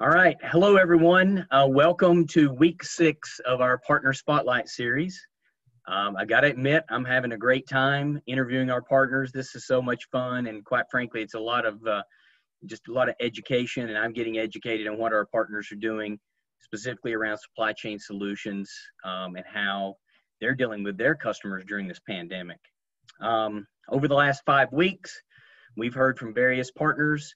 All right. Hello, everyone. Welcome to week 6 of our Partner Spotlight series. I got to admit, I'm having a great time interviewing our partners. This is so much fun. And quite frankly, it's a lot of education, and I'm getting educated on what our partners are doing, specifically around supply chain solutions and how they're dealing with their customers during this pandemic. Over the last 5 weeks, we've heard from various partners.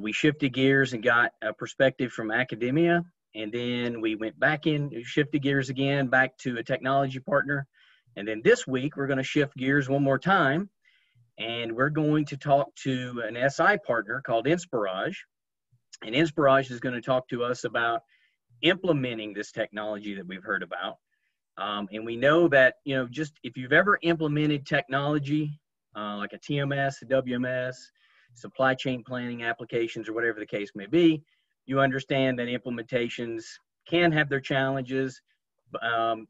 We shifted gears and got a perspective from academia, and then we went back shifted gears again back to a technology partner. And then this week, we're going to shift gears one more time, and we're going to talk to an SI partner called Inspirage. And Inspirage is going to talk to us about implementing this technology that we've heard about. And we know that, just if you've ever implemented technology, like a TMS, a WMS, supply chain planning applications, or whatever the case may be, you understand that implementations can have their challenges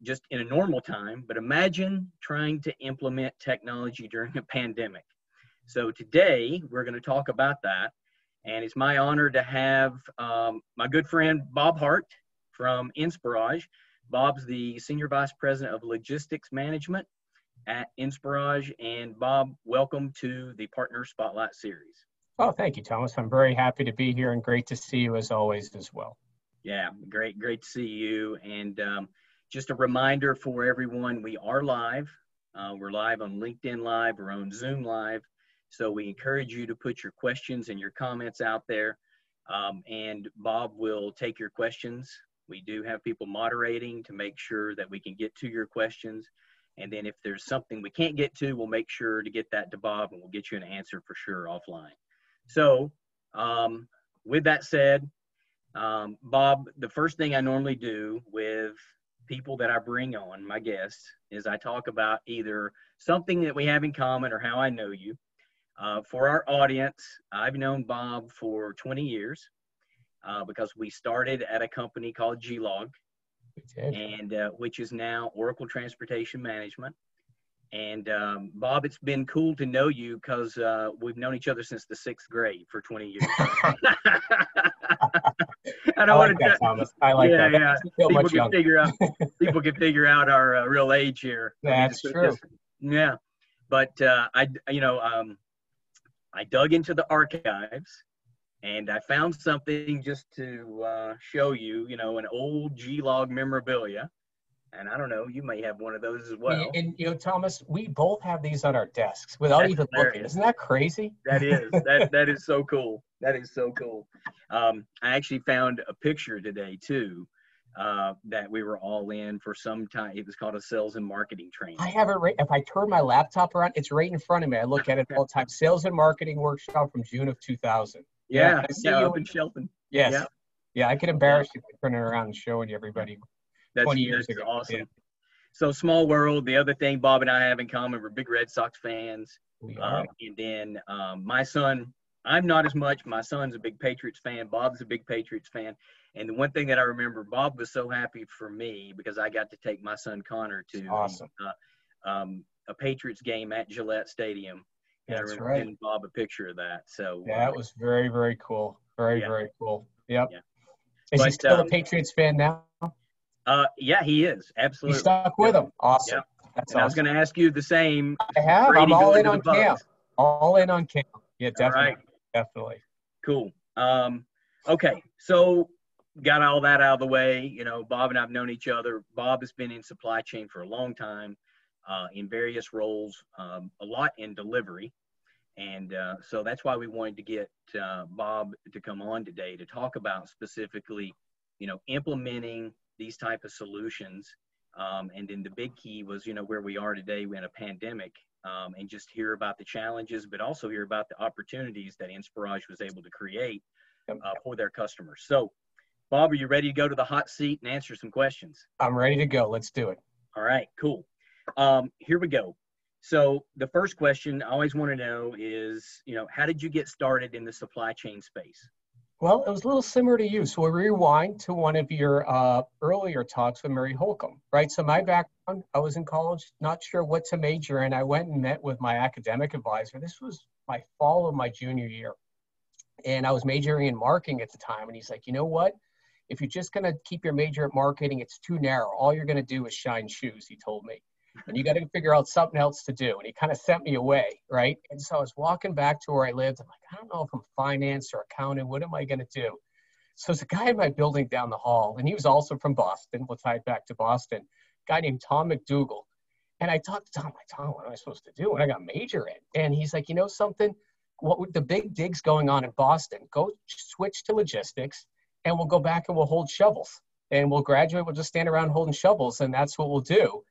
just in a normal time. But imagine trying to implement technology during a pandemic. So today we're going to talk about that. And it's my honor to have my good friend Bob Hart from Inspirage. Bob's the Senior Vice President of Logistics Management at Inspirage. And Bob, welcome to the Partner Spotlight series. Oh, thank you, Thomas. I'm very happy to be here and great to see you as always as well. Yeah, great to see you. And just a reminder for everyone, we are live. We're live on LinkedIn Live, we're on Zoom Live. So we encourage you to put your questions and your comments out there. And Bob will take your questions. We do have people moderating to make sure that we can get to your questions. And then if there's something we can't get to, we'll make sure to get that to Bob, and we'll get you an answer for sure offline. So with that said, Bob, the first thing I normally do with people that I bring on, my guests, is I talk about either something that we have in common or how I know you. For our audience, I've known Bob for 20 years because we started at a company called G-Log. And which is now Oracle Transportation Management. And Bob, it's been cool to know you because we've known each other since the 6th grade for 20 years. I like that, Thomas. I like that. Yeah. People can figure out our real age here. That's true. Yeah, but I dug into the archives. And I found something just to show you, an old G-Log memorabilia. And I don't know, you may have one of those as well. And Thomas, we both have these on our desks without even looking. Isn't that crazy? That is so cool. That is so cool. I actually found a picture today, too, that we were all in for some time. It was called a sales and marketing training. I have it right. If I turn my laptop around, it's right in front of me. I look at it all the time. Sales and marketing workshop from June of 2000. Yeah, up in Shelton. Yes. Yeah, I could embarrass you by turning around and showing you everybody 20 years ago. Awesome. Yeah. So small world. The other thing Bob and I have in common, we're big Red Sox fans. We are. And then my son, I'm not as much. My son's a big Patriots fan. Bob's a big Patriots fan. And the one thing that I remember, Bob was so happy for me because I got to take my son Connor to a Patriots game at Gillette Stadium. That's right. Giving Bob a picture of that. So yeah, it was very, very cool. Very cool. Yep. Yeah. Is he still a Patriots fan now? Yeah, he is. Absolutely. You stuck with him. Awesome. Yeah. Awesome. I was going to ask you the same. I have. I'm all in on camp. All in on camp. Yeah, definitely. Right. Definitely. Cool. Okay. So got all that out of the way. Bob and I have known each other. Bob has been in supply chain for a long time. In various roles, a lot in delivery. And so that's why we wanted to get Bob to come on today to talk about specifically, implementing these type of solutions. And then the big key was, where we are today in a pandemic, and just hear about the challenges, but also hear about the opportunities that Inspirage was able to create for their customers. So, Bob, are you ready to go to the hot seat and answer some questions? I'm ready to go. Let's do it. All right, cool. Here we go. So the first question I always want to know is, how did you get started in the supply chain space? Well, it was a little similar to you. So we rewind to one of your earlier talks with Mary Holcomb, right? So my background, I was in college, not sure what to major in. I went and met with my academic advisor. This was my fall of my junior year. And I was majoring in marketing at the time. And he's like, you know what? If you're just going to keep your major at marketing, it's too narrow. All you're going to do is shine shoes, he told me. And you got to figure out something else to do. And he kind of sent me away, right? And so I was walking back to where I lived. I'm like, I don't know if I'm finance or accounting. What am I going to do? So there's a guy in my building down the hall, and he was also from Boston. We'll tie it back to Boston. A guy named Tom McDougall. And I talked to Tom, like, Tom, what am I supposed to do when I got major in? And he's like, you know something? What with the big digs going on in Boston, go switch to logistics, and we'll go back and we'll hold shovels. And we'll graduate, we'll just stand around holding shovels, and that's what we'll do.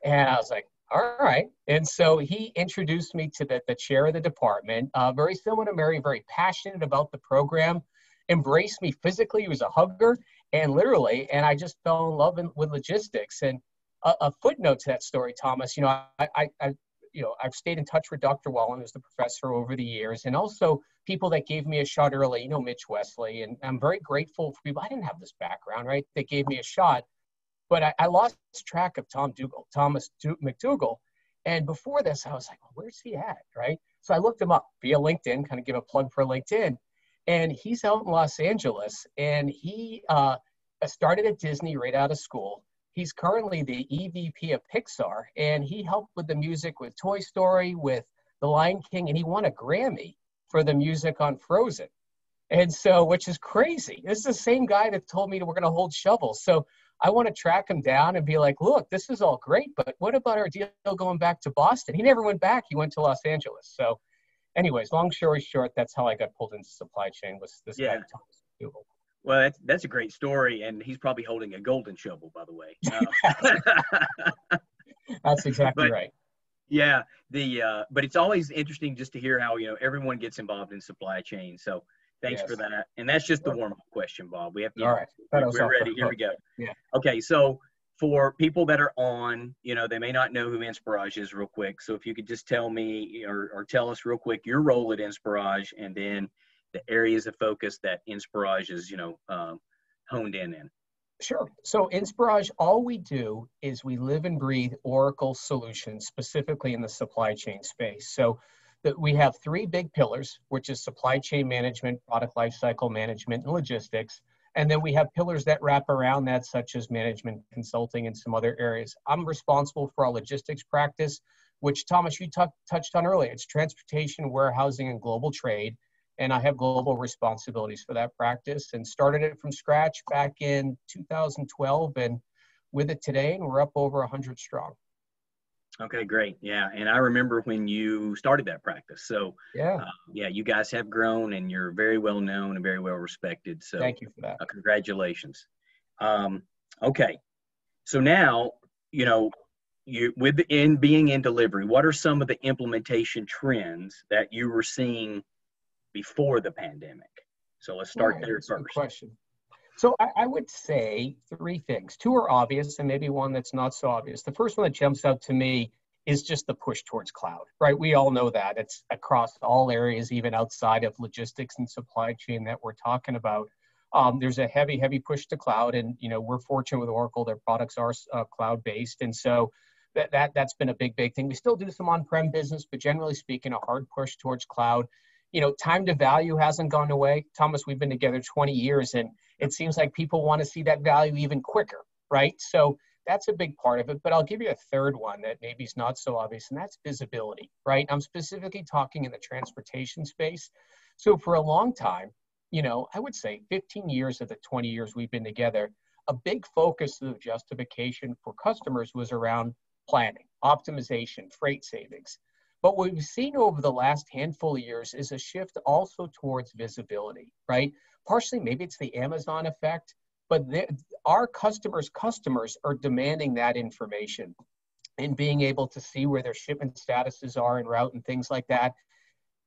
And I was like, all right. And so he introduced me to the chair of the department, very similar to Mary, very passionate about the program, embraced me physically. He was a hugger and literally, and I just fell in love with logistics. And a footnote to that story, Thomas, you know, I've stayed in touch with Dr. Wallen, who's the professor, over the years, and also people that gave me a shot early, you know, Mitch Wesley, and I'm very grateful for people. I didn't have this background, right? They gave me a shot. But I lost track of Thomas McDougall. And before this, I was like, well, where's he at, right? So I looked him up via LinkedIn, kind of give a plug for LinkedIn. And he's out in Los Angeles. And he started at Disney right out of school. He's currently the EVP of Pixar. And he helped with the music with Toy Story, with The Lion King. And he won a Grammy for the music on Frozen. And so, which is crazy. This is the same guy that told me that we're going to hold shovels. So I want to track him down and be like, look, this is all great, but what about our deal going back to Boston? He never went back. He went to Los Angeles. So anyways, long story short, that's how I got pulled into supply chain, was this guy, Thomas McDougall. Well, that's a great story, and he's probably holding a golden shovel, by the way. That's exactly right. Yeah, but it's always interesting just to hear how, you know, everyone gets involved in supply chain. So thanks for that. And that's just the warm-up question, Bob. We have to. All right. We're ready. Here we go. Yeah. Okay. So for people that are on, you know, they may not know who Inspirage is real quick. So if you could just tell me or tell us real quick your role at Inspirage, and then the areas of focus that Inspirage is, you know, honed in. Sure. So Inspirage, all we do is we live and breathe Oracle solutions, specifically in the supply chain space. So that we have three big pillars, which is supply chain management, product lifecycle management, and logistics. And then we have pillars that wrap around that, such as management consulting and some other areas. I'm responsible for our logistics practice, which, Thomas, you touched on earlier. It's transportation, warehousing, and global trade. And I have global responsibilities for that practice, and started it from scratch back in 2012, and with it today, and we're up over 100 strong. Okay, great. Yeah. And I remember when you started that practice. So yeah, you guys have grown, and you're very well known and very well respected. So thank you for that. Congratulations. Okay. So now, you know, being in delivery, what are some of the implementation trends that you were seeing before the pandemic? So let's start there first. Good question. So I would say three things. Two are obvious, and maybe one that's not so obvious. The first one that jumps out to me is just the push towards cloud, right? We all know that. It's across all areas, even outside of logistics and supply chain that we're talking about. There's a heavy push to cloud, and, you know, we're fortunate with Oracle. Their products are cloud-based, and so that's been a big thing. We still do some on-prem business, but generally speaking, a hard push towards cloud. You know, time to value hasn't gone away. Thomas, we've been together 20 years, and it seems like people want to see that value even quicker, right? So that's a big part of it. But I'll give you a third one that maybe is not so obvious, and that's visibility, right? I'm specifically talking in the transportation space. So for a long time, you know, I would say 15 years of the 20 years we've been together, a big focus of justification for customers was around planning, optimization, freight savings. But what we've seen over the last handful of years is a shift also towards visibility, right? Partially, maybe it's the Amazon effect, but our customers' customers are demanding that information and being able to see where their shipment statuses are en route and things like that.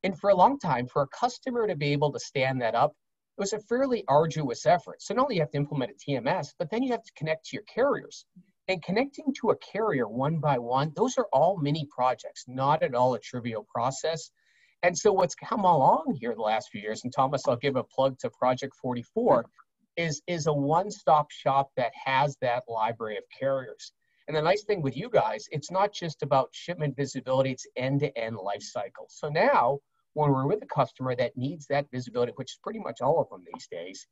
And for a long time, for a customer to be able to stand that up, it was a fairly arduous effort. So not only you have to implement a TMS, but then you have to connect to your carriers. And connecting to a carrier one by one, those are all mini projects, not at all a trivial process. And so what's come along here the last few years, and Thomas, I'll give a plug to Project 44, is a one-stop shop that has that library of carriers. And the nice thing with you guys, it's not just about shipment visibility, it's end-to-end life cycle. So now when we're with a customer that needs that visibility, which is pretty much all of them these days,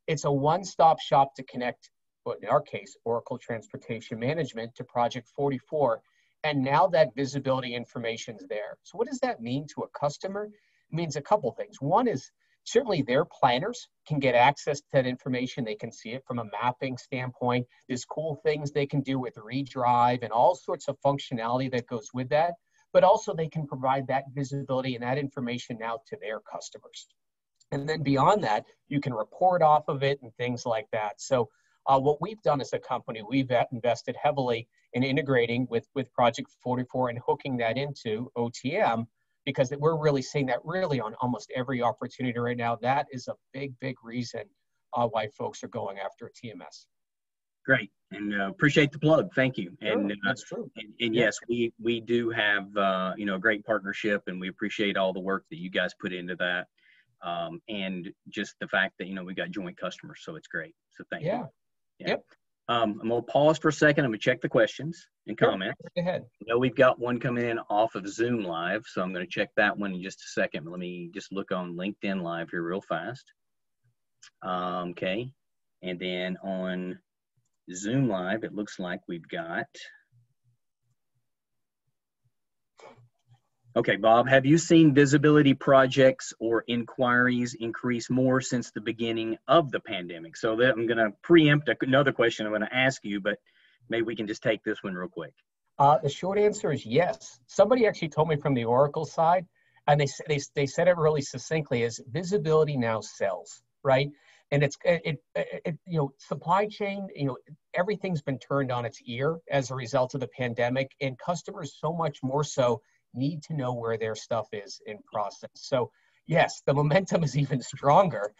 it's a one-stop shop to connect, well, in our case, Oracle Transportation Management to Project 44. And now that visibility information is there. So what does that mean to a customer? It means a couple things. One is certainly their planners can get access to that information. They can see it from a mapping standpoint. There's cool things they can do with redrive and all sorts of functionality that goes with that. But also they can provide that visibility and that information now to their customers. And then beyond that, you can report off of it and things like that. So what we've done as a company, we've invested heavily in integrating with Project 44 and hooking that into OTM, because we're really seeing that really on almost every opportunity right now. That is a big, big reason why folks are going after a TMS. Great, and appreciate the plug. Thank you. Sure, And that's true. And yes, we do have a great partnership, and we appreciate all the work that you guys put into that, and just the fact that we got joint customers, so it's great. So thank you. Yeah. Yep. I'm gonna pause for a second. I'm gonna check the questions and comments. Go ahead. I know we've got one coming in off of Zoom Live, so I'm gonna check that one in just a second. Let me just look on LinkedIn Live here real fast. Okay, and then on Zoom Live, it looks like we've got. Okay, Bob, have you seen visibility projects or inquiries increase more since the beginning of the pandemic? So I'm going to preempt another question I'm going to ask you, but maybe we can just take this one real quick. The short answer is yes. Somebody actually told me from the Oracle side, and they said it really succinctly, is visibility now sells, right? And it's supply chain, everything's been turned on its ear as a result of the pandemic, and customers so much more so need to know where their stuff is in process. So yes, the momentum is even stronger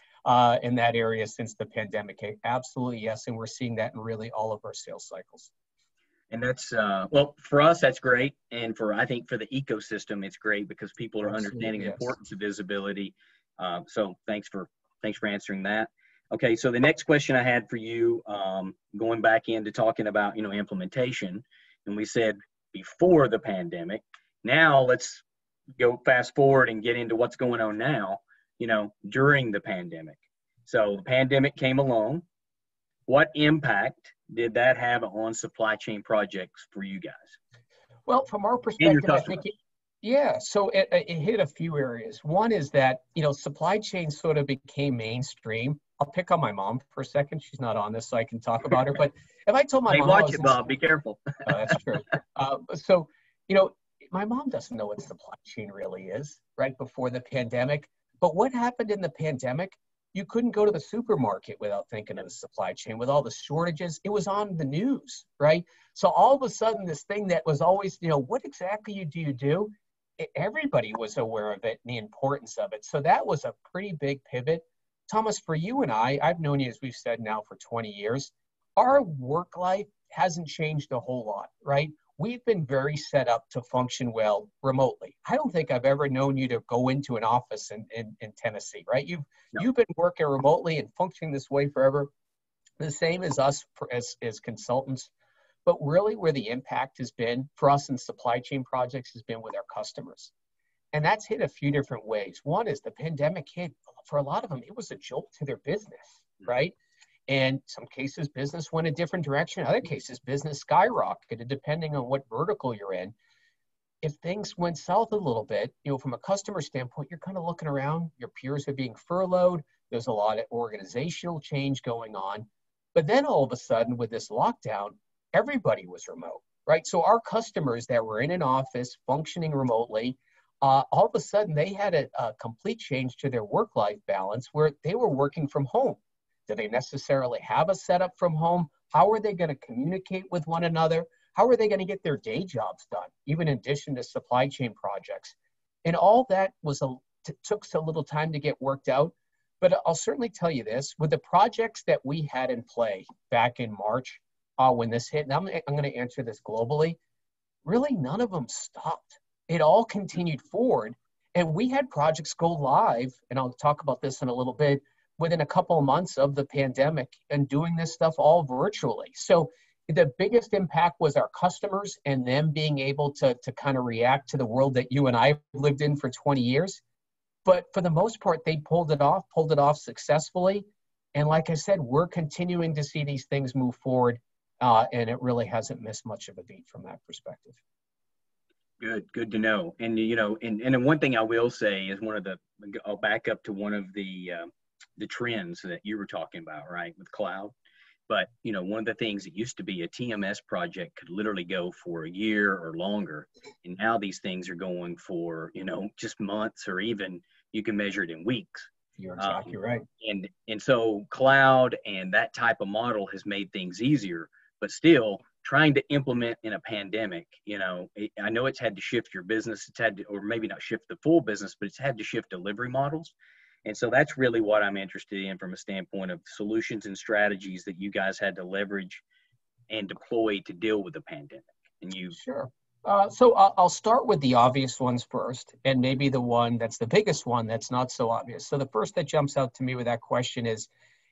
in that area since the pandemic. Absolutely yes, and we're seeing that in really all of our sales cycles. And that's well, for us that's great, and I think for the ecosystem it's great because people are understanding the importance of visibility. So thanks for answering that. Okay, so the next question I had for you, going back into talking about implementation, and we said before the pandemic. Now let's go fast forward and get into what's going on now, during the pandemic. So the pandemic came along. What impact did that have on supply chain projects for you guys? Well, from our perspective, I think so it hit a few areas. One is that, supply chain sort of became mainstream. I'll pick on my mom for a second. She's not on this, so I can talk about her. But if I told my mom, watch it, Bob. Be careful. That's true. My mom doesn't know what supply chain really is, right, before the pandemic. But what happened in the pandemic? You couldn't go to the supermarket without thinking of the supply chain. With all the shortages, it was on the news, right? So all of a sudden, this thing that was always, what exactly do you do? Everybody was aware of it and the importance of it. So that was a pretty big pivot. Thomas, for you and I've known you, as we've said now, for 20 years. Our work life hasn't changed a whole lot, right? We've been very set up to function well remotely. I don't think I've ever known you to go into an office in Tennessee, right? You've been working remotely and functioning this way forever. The same as us as consultants. But really where the impact has been for us in supply chain projects has been with our customers. And that's hit a few different ways. One is the pandemic hit, for a lot of them, it was a jolt to their business, right? And some cases, business went a different direction. Other cases, business skyrocketed, depending on what vertical you're in. If things went south a little bit, from a customer standpoint, you're kind of looking around. Your peers are being furloughed. There's a lot of organizational change going on. But then all of a sudden, with this lockdown, everybody was remote, right? So our customers that were in an office functioning remotely, all of a sudden, they had a complete change to their work-life balance where they were working from home. Do they necessarily have a setup from home? How are they going to communicate with one another? How are they going to get their day jobs done, even in addition to supply chain projects? And all that took a little time to get worked out. But I'll certainly tell you this, with the projects that we had in play back in March, when this hit, and I'm going to answer this globally, really none of them stopped. It all continued forward. And we had projects go live, and I'll talk about this in a little bit, within a couple of months of the pandemic and doing this stuff all virtually. So the biggest impact was our customers and them being able to kind of react to the world that you and I lived in for 20 years. But for the most part, they pulled it off successfully. And like I said, we're continuing to see these things move forward, and it really hasn't missed much of a beat from that perspective. Good to know. And and one thing I will say is I'll back up to one of the trends that you were talking about, right, with cloud. But one of the things that used to be a TMS project could literally go for a year or longer, and now these things are going for just months, or even you can measure it in weeks. You're exactly right. And so cloud and that type of model has made things easier, but still trying to implement in a pandemic, I know it's had to shift your business. It's had to, or maybe not shift the full business, but it's had to shift delivery models. And so that's really what I'm interested in from a standpoint of solutions and strategies that you guys had to leverage and deploy to deal with the pandemic. And you Sure. So I'll start with the obvious ones first, and maybe the one that's the biggest one that's not so obvious. So the first that jumps out to me with that question is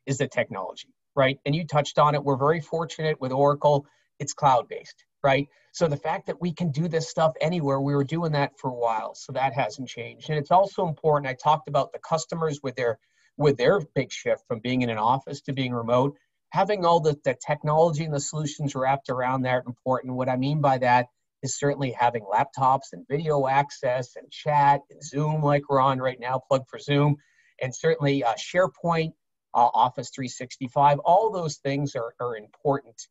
the technology, right? And you touched on it. We're very fortunate with Oracle. It's cloud-based, right? So the fact that we can do this stuff anywhere, we were doing that for a while, so that hasn't changed. And it's also important, I talked about the customers with their big shift from being in an office to being remote, having all the technology and the solutions wrapped around that important. What I mean by that is certainly having laptops and video access and chat and Zoom like we're on right now, plug for Zoom, and certainly SharePoint, Office 365, all those things are important.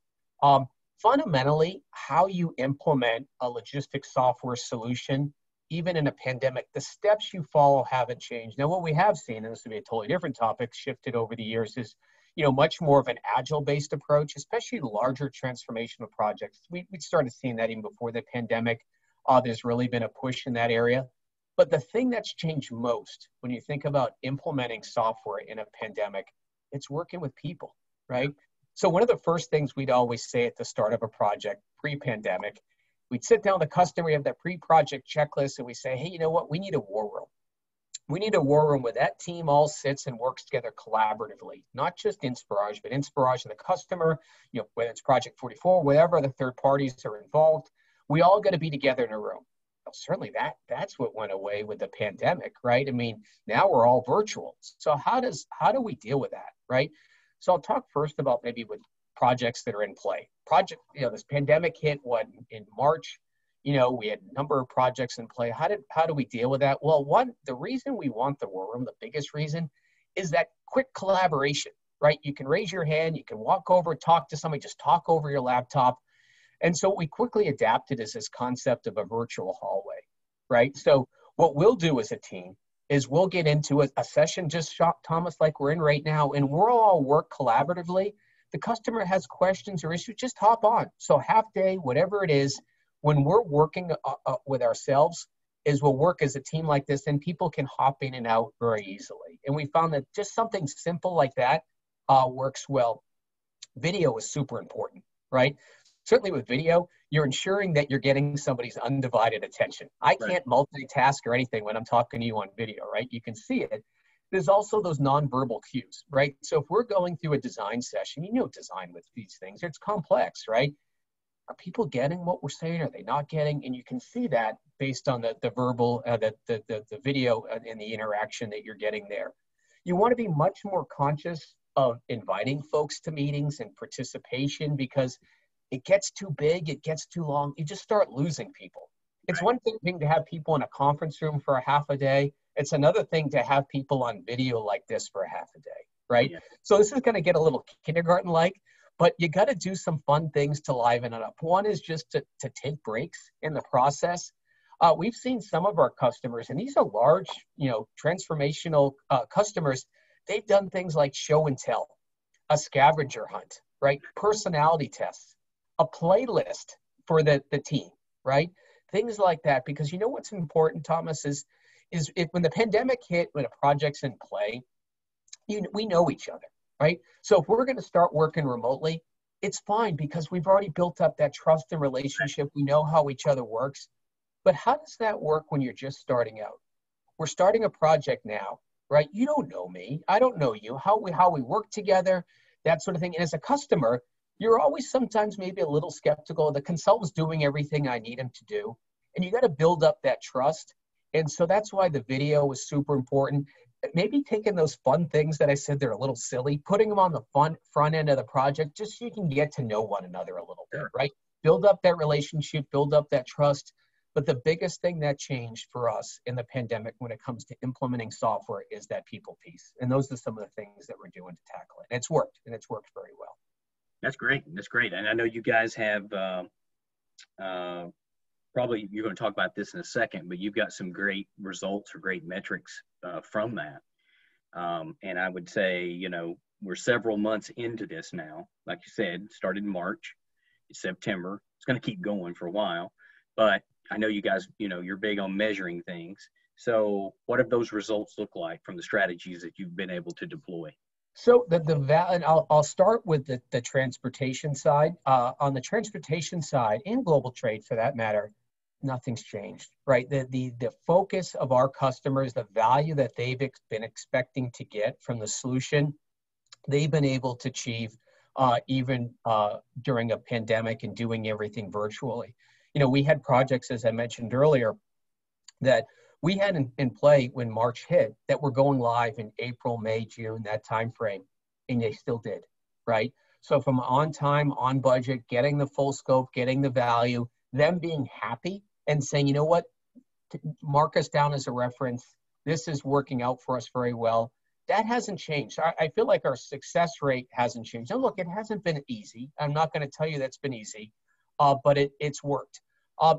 Fundamentally, how you implement a logistics software solution, even in a pandemic, the steps you follow haven't changed. Now, what we have seen, and this would be a totally different topic, shifted over the years, is much more of an agile-based approach, especially larger transformational projects. We started seeing that even before the pandemic. There's really been a push in that area. But the thing that's changed most when you think about implementing software in a pandemic, it's working with people, right? So one of the first things we'd always say at the start of a project, pre-pandemic, we'd sit down with the customer, we have that pre-project checklist, and we say, hey, you know what? We need a war room. We need a war room where that team all sits and works together collaboratively, not just Inspirage, but Inspirage and the customer, whether it's Project 44, whatever the third parties are involved, we all got to be together in a room. Well, certainly that's what went away with the pandemic, right? I mean, now we're all virtual. So how do we deal with that, right? So I'll talk first about maybe with projects that are in play. This pandemic hit in March. We had a number of projects in play. How do we deal with that? Well, the reason we want the war room, the biggest reason, is that quick collaboration, right? You can raise your hand, you can walk over, talk to somebody, just talk over your laptop. And so what we quickly adapted is this concept of a virtual hallway, right? So what we'll do as a team is we'll get into a session, just Thomas, like we're in right now, and we'll all work collaboratively. The customer has questions or issues, just hop on. So half day, whatever it is, when we're working with ourselves, is we'll work as a team like this, and people can hop in and out very easily. And we found that just something simple like that works well. Video is super important, right? Certainly with video, you're ensuring that you're getting somebody's undivided attention. I can't multitask or anything when I'm talking to you on video, right? You can see it. There's also those nonverbal cues, right? So if we're going through a design session, design with these things, it's complex, right? Are people getting what we're saying? Are they not getting? And you can see that based on the verbal, the video and the interaction that you're getting there. You want to be much more conscious of inviting folks to meetings and participation, because it gets too big, it gets too long, you just start losing people. It's one thing to have people in a conference room for a half a day. It's another thing to have people on video like this for a half a day, right? Yeah. So this is going to get a little kindergarten-like, but you got to do some fun things to liven it up. One is just to take breaks in the process. We've seen some of our customers, and these are large, transformational customers. They've done things like show and tell, a scavenger hunt, right? Personality tests, a playlist for the team, right? Things like that, because what's important, Thomas, is when the pandemic hit, when a project's in play, we know each other, right? So if we're going to start working remotely, it's fine, because we've already built up that trust and relationship. We know how each other works. But how does that work when you're just starting out? We're starting a project now, right? You don't know me. I don't know you. How we work together, that sort of thing. And as a customer, you're always sometimes maybe a little skeptical. The consultant's doing everything I need him to do. And you got to build up that trust. And so that's why the video was super important. Maybe taking those fun things that I said they're a little silly, putting them on the front end of the project, just so you can get to know one another a little bit, right? Build up that relationship, build up that trust. But the biggest thing that changed for us in the pandemic when it comes to implementing software is that people piece. And those are some of the things that we're doing to tackle it. And it's worked very well. That's great. That's great. And I know you guys have, probably you're going to talk about this in a second, but you've got some great results or great metrics from that. And I would say, you know, we're several months into this now. Like you said, started in March, it's September. It's going to keep going for a while, but I know you guys, you know, you're big on measuring things. So what have those results look like from the strategies that you've been able to deploy? So and I'll start with the transportation side. On the transportation side, and global trade for that matter, nothing's changed, right? The focus of our customers, the value that they've been expecting to get from the solution, they've been able to achieve even during a pandemic and doing everything virtually. You know, we had projects, as I mentioned earlier, that we had in play when March hit that were going live in April, May, June, that time frame, and they still did, right? So from on time, on budget, getting the full scope, getting the value, them being happy and saying, you know what, mark us down as a reference. This is working out for us very well. That hasn't changed. I feel like our success rate hasn't changed. And look, it hasn't been easy. I'm not going to tell you that's been easy, but it's worked.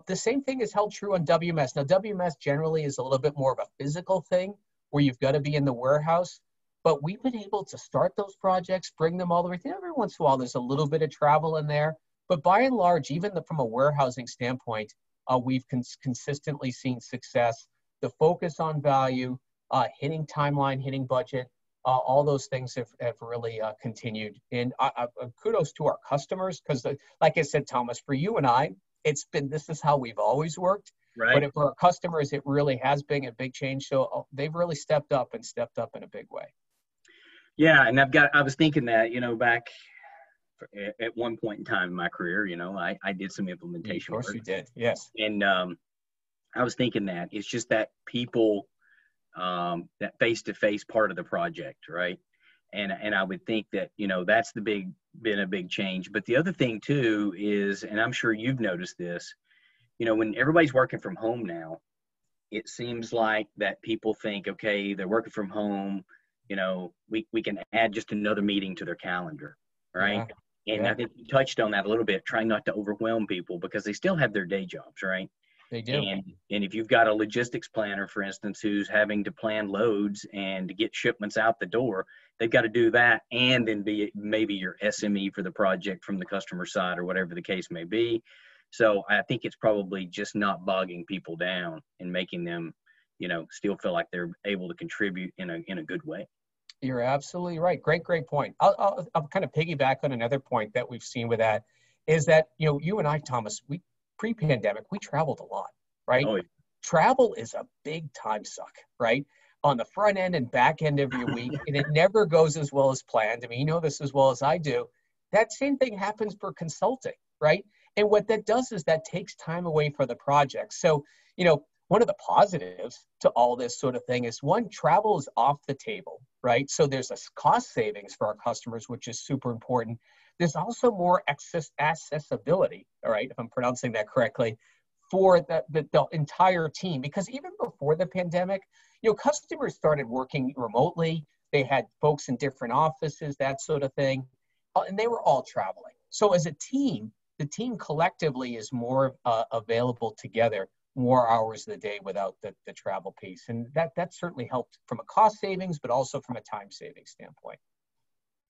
The same thing is held true on WMS. Now, WMS generally is a little bit more of a physical thing where you've got to be in the warehouse, but we've been able to start those projects, bring them all the way through. Every once in a while, there's a little bit of travel in there, but by and large, even from a warehousing standpoint, we've consistently seen success. The focus on value, hitting timeline, hitting budget, all those things have really continued. And kudos to our customers, because like I said, Thomas, for you and I, this is how we've always worked. Right. But for our customers, it really has been a big change. So they've really stepped up in a big way. Yeah. And I was thinking that, you know, back at one point in time in my career, you know, I did some implementation. Of course you did. Yes. And I was thinking that it's just that people, that face-to-face part of the project, right? And I would think that, you know, that's been a big change. But the other thing too is, and I'm sure you've noticed this, you know, when everybody's working from home now, it seems like that people think, okay, they're working from home, you know, we can add just another meeting to their calendar, right? Yeah. And I think you touched on that a little bit, trying not to overwhelm people because they still have their day jobs, right? They do. And if you've got a logistics planner, for instance, who's having to plan loads and to get shipments out the door, they've got to do that and then be maybe your SME for the project from the customer side or whatever the case may be. So I think it's probably just not bogging people down and making them, you know, still feel like they're able to contribute in a good way. You're absolutely right. Great point. I'll kind of piggyback on another point that we've seen with that is that, you know, you and I, Thomas, pre-pandemic, we traveled a lot, right? Oh, yeah. Travel is a big time suck, right? On the front end and back end of your week, and it never goes as well as planned. I mean, you know this as well as I do. That same thing happens for consulting, right? And what that does is that takes time away for the project. So, you know, one of the positives to all this sort of thing is one, travel is off the table, right? So there's a cost savings for our customers, which is super important. There's also more accessibility, all right, if I'm pronouncing that correctly, for the entire team. Because even before the pandemic, you know, customers started working remotely. They had folks in different offices, that sort of thing, and they were all traveling. So as a team, the team collectively is more available together more hours of the day without the travel piece. And that certainly helped from a cost savings, but also from a time saving standpoint.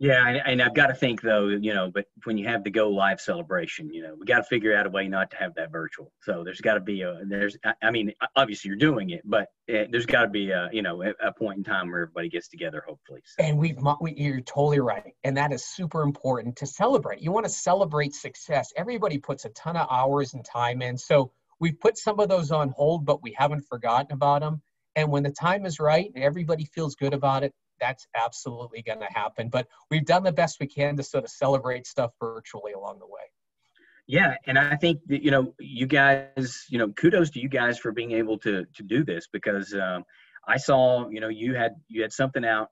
Yeah, and I've got to think though, you know, but when you have the go live celebration, you know, we got to figure out a way not to have that virtual. So there's got to be I mean, obviously you're doing it, but there's got to be a point in time where everybody gets together, hopefully. So. And you're totally right. And that is super important to celebrate. You want to celebrate success. Everybody puts a ton of hours and time in. So we've put some of those on hold, but we haven't forgotten about them. And when the time is right and everybody feels good about it, that's absolutely going to happen. But we've done the best we can to sort of celebrate stuff virtually along the way. Yeah, and I think that, you guys, kudos to you guys for being able to do this, because I saw, you had something out,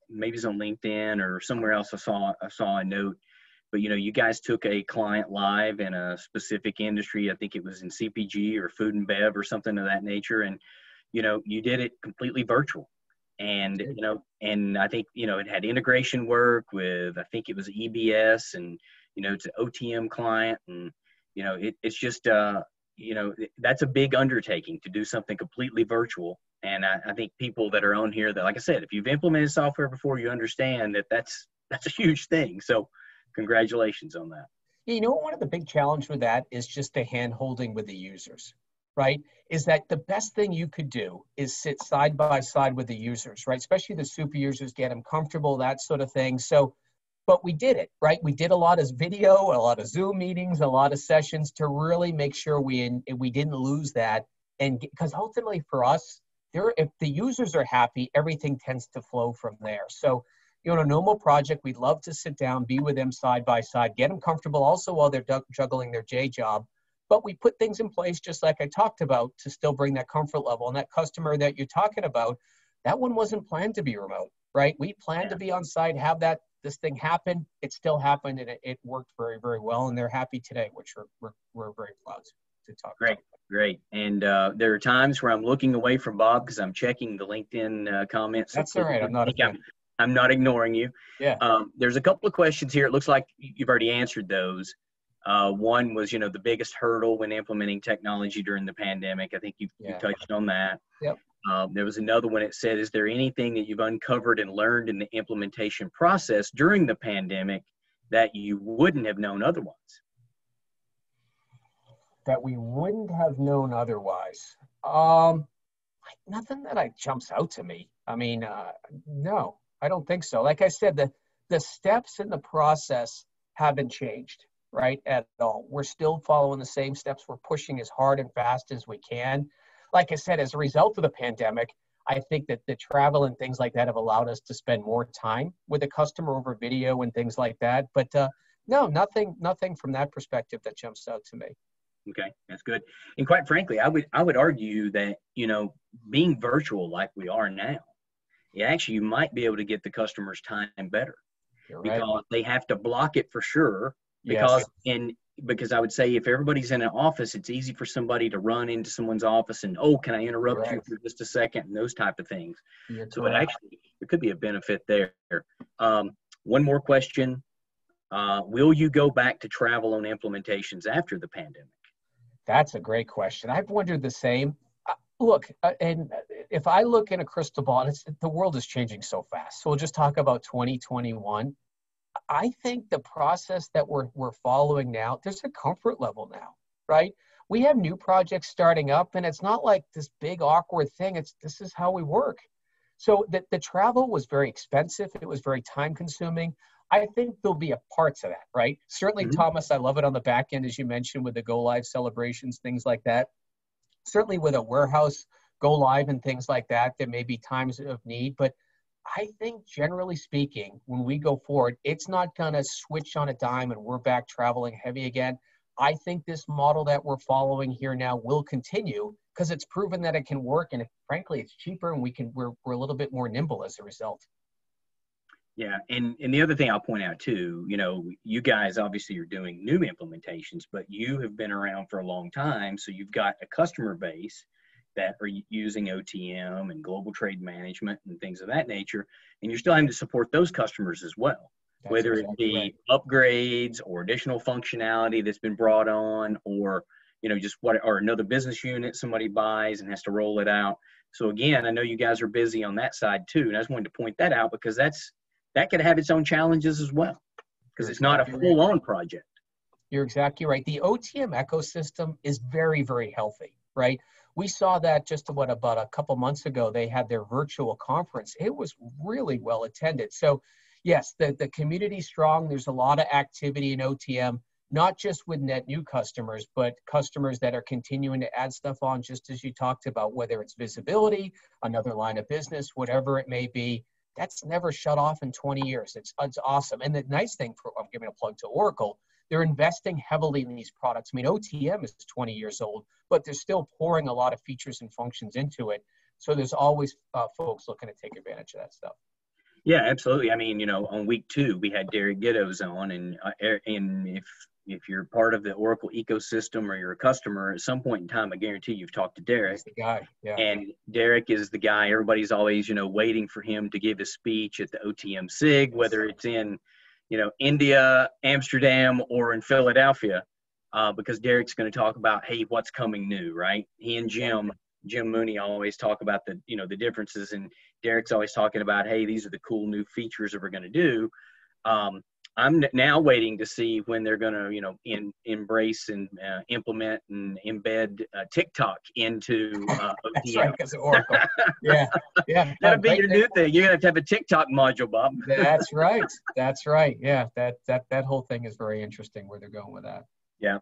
maybe it's on LinkedIn or somewhere else. I saw a note, but you guys took a client live in a specific industry. I think it was in CPG or food and bev or something of that nature, and you did it completely virtual. And and I think it had integration work with, I think it was EBS, and it's an OTM client, and it's just that's a big undertaking to do something completely virtual. And I think people that are on here, that, like I said, if you've implemented software before, you understand that that's a huge thing. So congratulations on that. One of the big challenge with that is just the hand holding with the users, right? Is that the best thing you could do is sit side by side with the users, right? Especially the super users, get them comfortable, that sort of thing. So, but we did it, right? We did a lot of video, a lot of Zoom meetings, a lot of sessions to really make sure we didn't lose that. And because ultimately for us, if the users are happy, everything tends to flow from there. So, a normal project, we'd love to sit down, be with them side by side, get them comfortable also while they're juggling their J job. But we put things in place, just like I talked about, to still bring that comfort level. And that customer that you're talking about, that one wasn't planned to be remote, right? We planned to be on site, have this thing happen. It still happened, and it worked very, very well. And they're happy today, which we're very proud to talk about. Great. And there are times where I'm looking away from Bob because I'm checking the LinkedIn comments. That's all right. I'm not a fan. I'm not ignoring you. Yeah. There's a couple of questions here. It looks like you've already answered those. One was, the biggest hurdle when implementing technology during the pandemic. I think you touched on that. Yep. There was another one. It said, is there anything that you've uncovered and learned in the implementation process during the pandemic that you wouldn't have known otherwise? That we wouldn't have known otherwise. Nothing that jumps out to me. I mean, no, I don't think so. Like I said, the steps in the process haven't changed, right, at all. We're still following the same steps. We're pushing as hard and fast as we can. Like I said, as a result of the pandemic, I think that the travel and things like that have allowed us to spend more time with the customer over video and things like that. But no, nothing from that perspective that jumps out to me. Okay, that's good. And quite frankly, I would argue that, being virtual like we are now, you might be able to get the customer's time better. You're because right. they have to block it for sure. Yes. Because I would say if everybody's in an office, it's easy for somebody to run into someone's office and, oh, can I interrupt you for just a second, and those type of things. You're so correct. it could be a benefit there. One more question. Will you go back to travel on implementations after the pandemic? That's a great question. I've wondered the same. Look, and if I look in a crystal ball, the world is changing so fast. So we'll just talk about 2021. I think the process that we're following now, there's a comfort level now, right? We have new projects starting up, and it's not like this big awkward thing. This is how we work. So the travel was very expensive. It was very time consuming. I think there'll be a parts of that, right? Certainly, Thomas, I love it on the back end, as you mentioned, with the go live celebrations, things like that. Certainly with a warehouse go live and things like that, there may be times of need, but I think generally speaking, when we go forward, it's not going to switch on a dime and we're back traveling heavy again. I think this model that we're following here now will continue because it's proven that it can work, and frankly, it's cheaper, and we're a little bit more nimble as a result. Yeah, and the other thing I'll point out too, you guys obviously are doing new implementations, but you have been around for a long time, so you've got a customer base that are using OTM and global trade management and things of that nature, and you're still having to support those customers as well. That's whether exactly it be right. Upgrades or additional functionality that's been brought on, or or another business unit somebody buys and has to roll it out. So again, I know you guys are busy on that side too, and I just wanted to point that out because that could have its own challenges as well, because it's not a full-on project. You're exactly right. The OTM ecosystem is very, very healthy, right? We saw that just about a couple months ago. They had their virtual conference. It was really well attended. So yes, the community's strong. There's a lot of activity in OTM, not just with net new customers, but customers that are continuing to add stuff on, just as you talked about, whether it's visibility, another line of business, whatever it may be. That's never shut off in 20 years. It's awesome. And the nice thing I'm giving a plug to Oracle, they're investing heavily in these products. I mean, OTM is 20 years old, but they're still pouring a lot of features and functions into it. So there's always folks looking to take advantage of that stuff. Yeah, absolutely. I mean, on week 2, we had Derek Giddos on, and if you're part of the Oracle ecosystem or you're a customer, at some point in time, I guarantee you've talked to Derek. That's the guy, yeah. And Derek is the guy, everybody's always, waiting for him to give a speech at the OTM SIG, whether it's in, India, Amsterdam, or in Philadelphia, because Derek's going to talk about, hey, what's coming new, right? He and Jim Mooney always talk about the differences, and Derek's always talking about, hey, these are the cool new features that we're going to do. I'm now waiting to see when they're going to, embrace and implement and embed TikTok into OTM. That's right, because of Oracle. Yeah. That'll be your new thing. You're going to have a TikTok module, Bob. That's right. Yeah, that whole thing is very interesting where they're going with that. Yeah.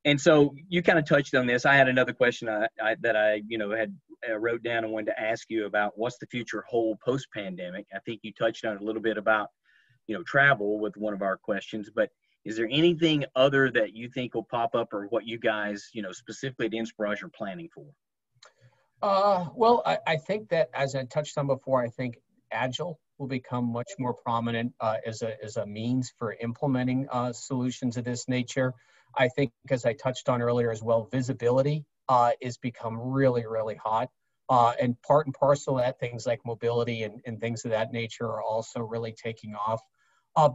And so you kind of touched on this. I had another question that I had wrote down and wanted to ask you about what's the future hold post-pandemic. I think you touched on it a little bit about travel with one of our questions, but is there anything other that you think will pop up, or what you guys, specifically at Inspirage are planning for? Well, I think that, as I touched on before, I think Agile will become much more prominent as a means for implementing solutions of this nature. I think, as I touched on earlier as well, visibility is become really, really hot. And part and parcel of that, things like mobility and things of that nature are also really taking off.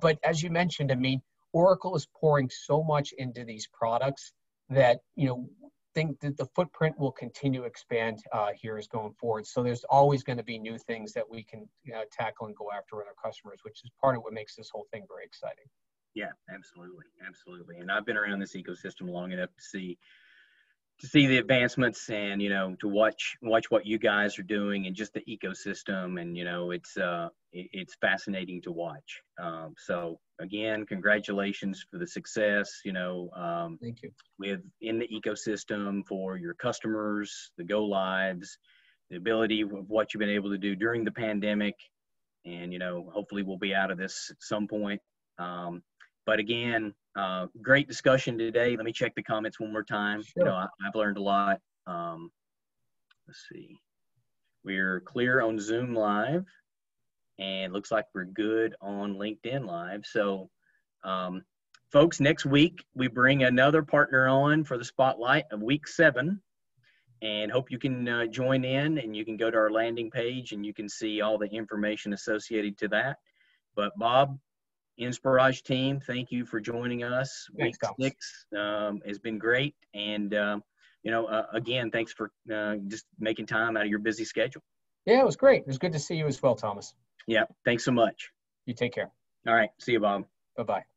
But as you mentioned, I mean, Oracle is pouring so much into these products that, think that the footprint will continue to expand here as going forward. So there's always going to be new things that we can tackle and go after with our customers, which is part of what makes this whole thing very exciting. Yeah, absolutely. And I've been around this ecosystem long enough to see the advancements and, to watch what you guys are doing and just the ecosystem. And, it's fascinating to watch. So again, congratulations for the success, Thank you. in the ecosystem, for your customers, the go lives, the ability of what you've been able to do during the pandemic. And, hopefully we'll be out of this at some point. But again, great discussion today. Let me check the comments one more time. Sure. I've learned a lot. Let's see. We're clear on Zoom Live, and looks like we're good on LinkedIn Live. So, folks, next week we bring another partner on for the spotlight of week 7, and hope you can join in, and you can go to our landing page and you can see all the information associated to that. But Bob, Inspirage team, thank you for joining us. Thanks, week 6 has been great. And, again, thanks for just making time out of your busy schedule. Yeah, it was great. It was good to see you as well, Thomas. Yeah, thanks so much. You take care. All right. See you, Bob. Bye-bye.